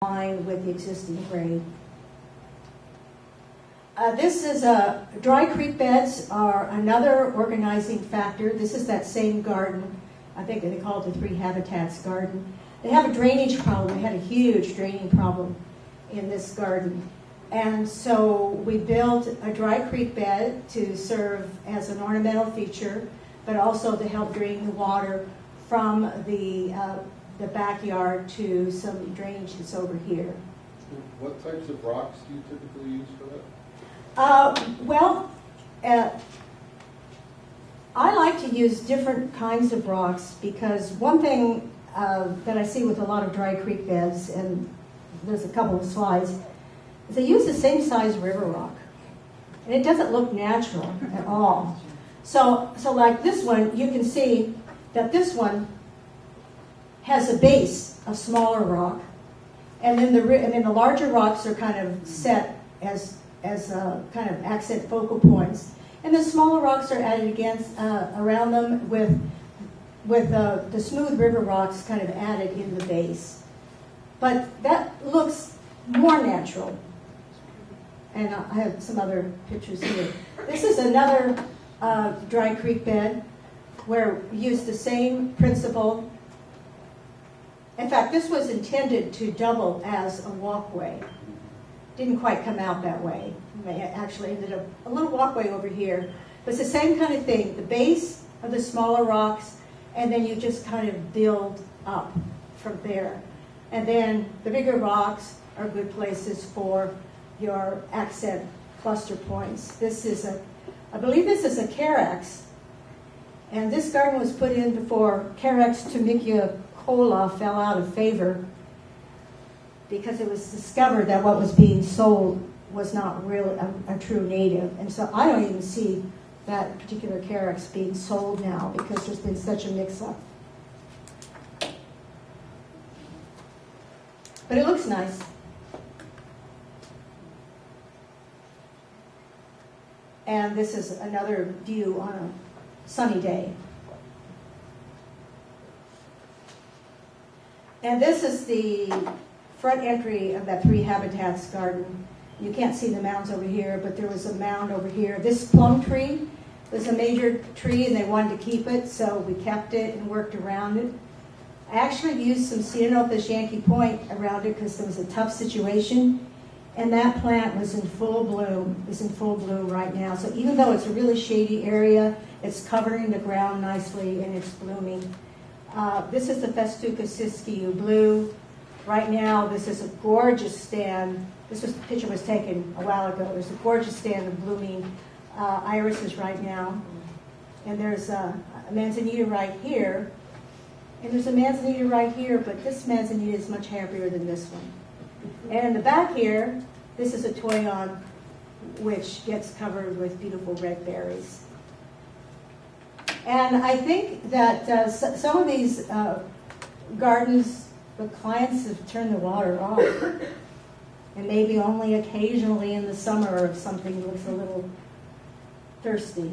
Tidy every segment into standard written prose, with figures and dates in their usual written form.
line with the existing grade. This is dry creek beds are another organizing factor. This is that same garden. I think they call it the 3 Habitats garden. They have a drainage problem. They had a huge draining problem in this garden. And so we built a dry creek bed to serve as an ornamental feature, but also to help drain the water from the backyard to some drainage that's over here. What types of rocks do you typically use for that? I like to use different kinds of rocks because one thing that I see with a lot of dry creek beds, and there's a couple of slides, is they use the same size river rock. And it doesn't look natural at all. So like this one, you can see that this one has a base of smaller rock, and then the larger rocks are kind of set as kind of accent focal points, and the smaller rocks are added against around them with the smooth river rocks kind of added in the base. But that looks more natural. And I have some other pictures here. This is another dry creek bed where we used the same principle. In fact, this was intended to double as a walkway. Didn't quite come out that way. It actually ended up a little walkway over here. But it's the same kind of thing. The base of the smaller rocks, and then you just kind of build up from there. And then the bigger rocks are good places for your accent cluster points. This is I believe this is a Carex. And this garden was put in before Carex tumicola fell out of favor, because it was discovered that what was being sold was not really a true native. And so I don't even see that particular Carex being sold now because there's been such a mix-up. But it looks nice. And this is another view on a sunny day. And this is the front entry of that 3 Habitats garden. You can't see the mounds over here, but there was a mound over here. This plum tree was a major tree, and they wanted to keep it, so we kept it and worked around it. I actually used some Ceanothus Yankee Point around it because there was a tough situation, and that plant was in full bloom. It's in full bloom right now. So even though it's a really shady area, it's covering the ground nicely, and it's blooming. This is the Festuca siskiyou blue. Right now, this is a gorgeous stand. The picture was taken a while ago. There's a gorgeous stand of blooming irises right now. And there's a manzanita right here. And there's a manzanita right here, but this manzanita is much happier than this one. And in the back here, this is a toyon, which gets covered with beautiful red berries. And I think that some of these gardens, the clients have turned the water off. And maybe only occasionally in the summer if something looks a little thirsty.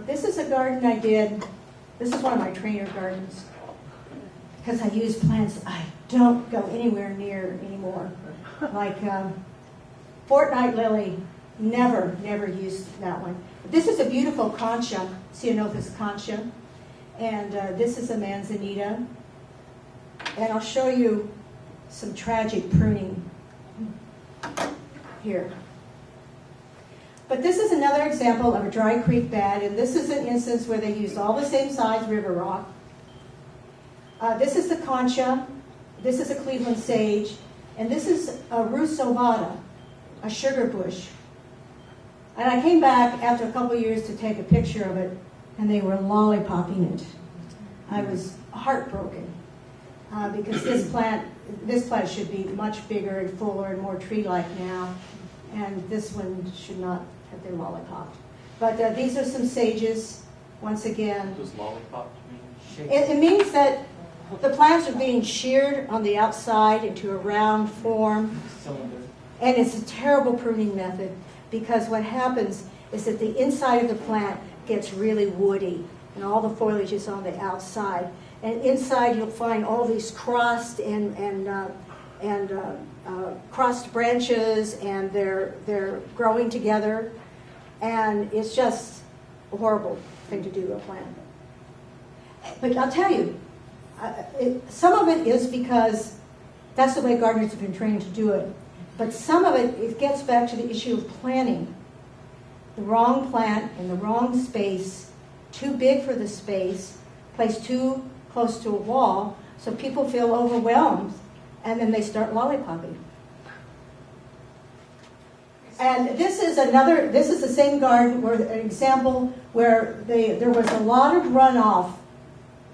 This is a garden I did. This is one of my trainer gardens. Because I use plants I don't go anywhere near anymore. Like Fortnight Lily, never used that one. This is a beautiful concha, Ceanothus concha. And this is a manzanita. And I'll show you some tragic pruning here. But this is another example of a dry creek bed, and this is an instance where they used all the same size river rock. This is the concha, this is a Cleveland sage, and this is a rusovada, a sugar bush. And I came back after a couple years to take a picture of it, and they were lollipopping it. I was heartbroken. Because this plant should be much bigger and fuller and more tree-like now, and this one should not have been lollipopped. But these are some sages, once again. Does lollipop mean shape? It means that the plants are being sheared on the outside into a round form, Cylinder. and it's a terrible pruning method because what happens is that the inside of the plant gets really woody, and all the foliage is on the outside. And inside you'll find all these crust and crossed branches, and they're growing together, and it's just a horrible thing to do to a plant. But I'll tell you, some of it is because that's the way gardeners have been trained to do it. But some of it gets back to the issue of planning. The wrong plant in the wrong space, too big for the space, placed too close to a wall, so people feel overwhelmed, and then they start lollipopping. And this is the same garden, where an example where there was a lot of runoff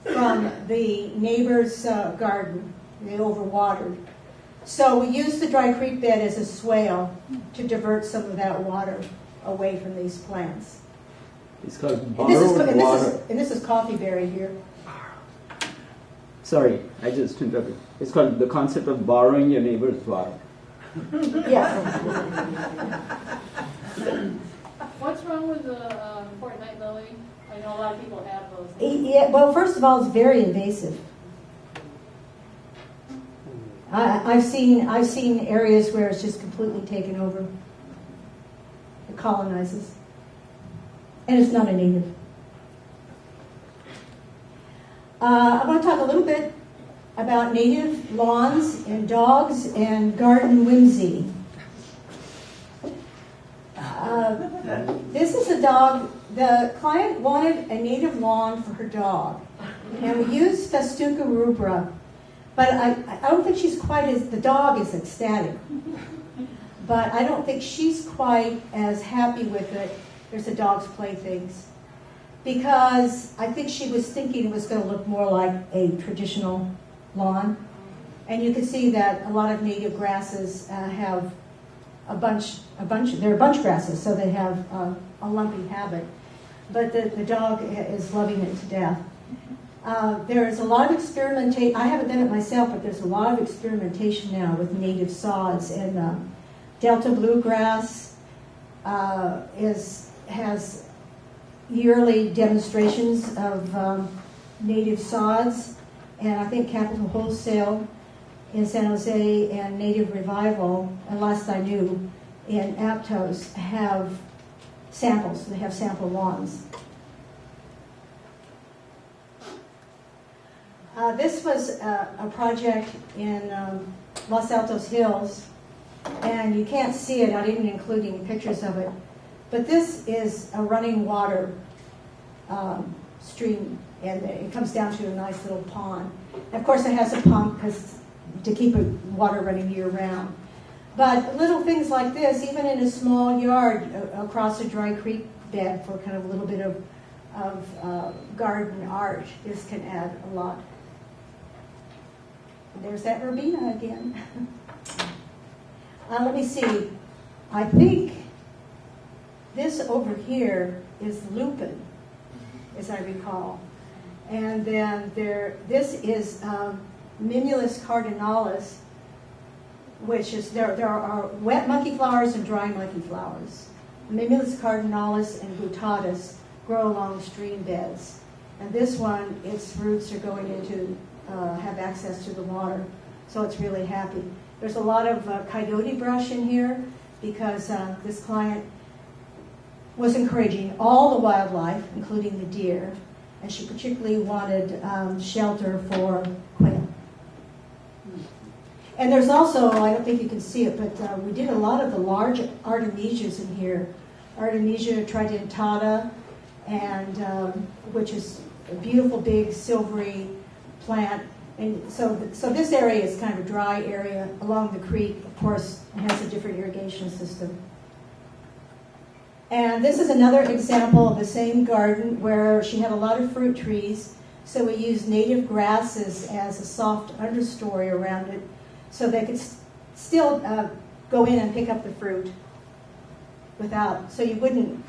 from the neighbor's garden. They overwatered. So we used the dry creek bed as a swale to divert some of that water away from these plants. It's called And borrowed water. this is coffee berry here. Sorry, I just interrupted. It's called the concept of borrowing your neighbor's water. Yeah. What's wrong with the Fortnite lily? I know a lot of people have those. Yeah, well, first of all, it's very invasive. I've seen areas where it's just completely taken over. It colonizes. And it's not a native. I want to talk a little bit about native lawns and dogs and garden whimsy. This is a dog. The client wanted a native lawn for her dog. And we used Festuca rubra. But I don't think she's quite as, the dog is ecstatic. But I don't think she's quite as happy with it. There's a dog's playthings. Because I think she was thinking it was going to look more like a traditional lawn. And you can see that a lot of native grasses have they're bunch grasses, so they have a lumpy habit. But the dog is loving it to death. There is a lot of experimentation. I haven't done it myself, but there's a lot of experimentation now with native sods. And Delta bluegrass has yearly demonstrations of native sods. And I think Capital Wholesale in San Jose and Native Revival, and last I knew, in Aptos, have samples. They have sample lawns. This was a project in Los Altos Hills, and you can't see it. I didn't include any pictures of it. But this is a running water stream, and it comes down to a nice little pond. And of course, it has a pump to keep water running year-round. But little things like this, even in a small yard across a dry creek bed for kind of a little bit of garden art, this can add a lot. There's that verbena again. Let me see. I think this over here is lupin, as I recall. And then this is Mimulus cardinalis, which is, there are wet monkey flowers and dry monkey flowers. Mimulus cardinalis and guttatus grow along stream beds. And this one, its roots are going into, have access to the water, so it's really happy. There's a lot of coyote brush in here because this client was encouraging all the wildlife, including the deer, and she particularly wanted shelter for quail. And there's also, I don't think you can see it, but we did a lot of the large artemisias in here. Artemisia tridentata, and which is a beautiful big silvery plant. And so this area is kind of a dry area along the creek. Of course, it has a different irrigation system. And this is another example of the same garden where she had a lot of fruit trees. So we used native grasses as a soft understory around it so they could still go in and pick up the fruit without, so you wouldn't,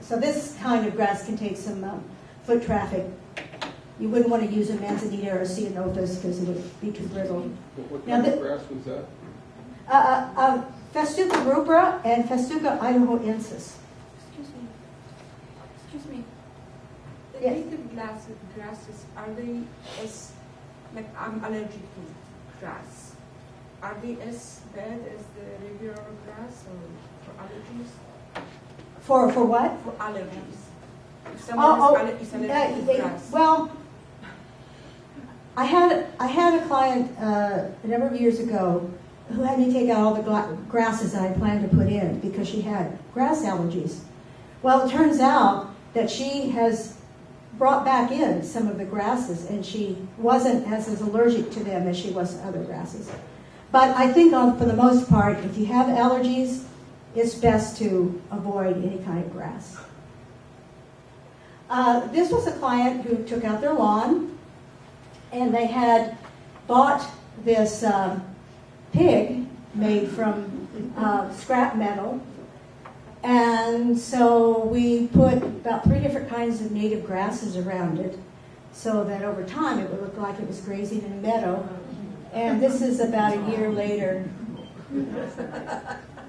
so this kind of grass can take some foot traffic. You wouldn't want to use a manzanita or a ceanothus because it would be too brittle. What kind of grass was that? Festuca rubra and Festuca idahoensis. Excuse me. The Yes. native grasses, are they like I'm allergic to grass? RBS bed as the regular grass or for allergies? For what? For allergies. If someone is allergic to grass. Well, I had a client a number of years ago who had me take out all the grasses that I planned to put in because she had grass allergies. Well, it turns out that she has brought back in some of the grasses, and she wasn't as allergic to them as she was to other grasses. But I think for the most part, if you have allergies, it's best to avoid any kind of grass. This was a client who took out their lawn, and they had bought this pig made from scrap metal. And so we put about 3 different kinds of native grasses around it so that over time it would look like it was grazing in a meadow. And this is about a year later.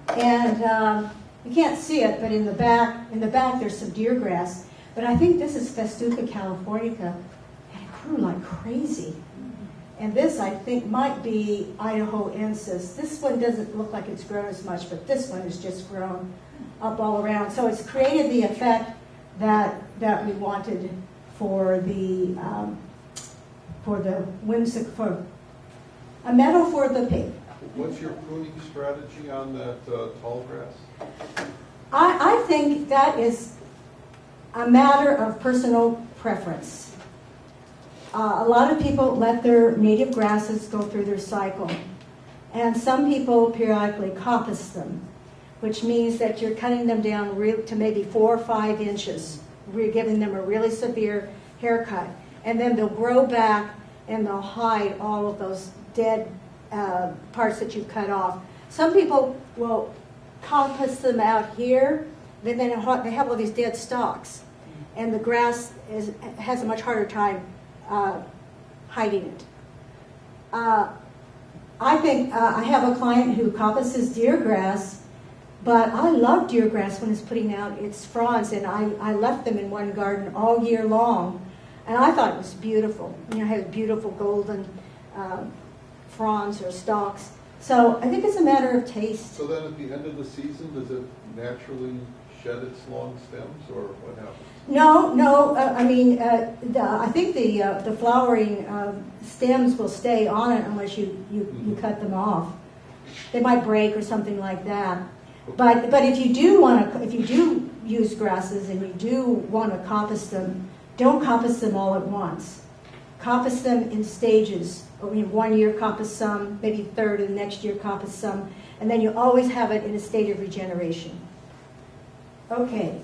And you can't see it, but in the back there's some deer grass. But I think this is Festuca californica, and it grew like crazy. And this, I think, might be Idahoensis. This one doesn't look like it's grown as much, but this one has just grown up all around. So it's created the effect that we wanted for the for a meadow for the pig. What's your pruning strategy on that tall grass? I think that is a matter of personal preference. A lot of people let their native grasses go through their cycle, and some people periodically coppice them, which means that you're cutting them down to maybe 4 or 5 inches. We're giving them a really severe haircut, and then they'll grow back and they'll hide all of those dead parts that you've cut off. Some people will coppice them out here, then they have all these dead stalks, and the grass has a much harder time hiding it. I think I have a client who coppices deer grass, but I love deer grass when it's putting out its fronds, and I left them in one garden all year long, and I thought it was beautiful. You know, it had beautiful golden fronds or stalks. So I think it's a matter of taste. So then at the end of the season, does it naturally shed its long stems, or what happens? No. I think the flowering stems will stay on it unless you cut them off. They might break or something like that. But if you do use grasses and you do want to coppice them, don't coppice them all at once. Coppice them in stages. One year coppice some, maybe third, and the next year coppice some, and then you always have it in a state of regeneration. Okay.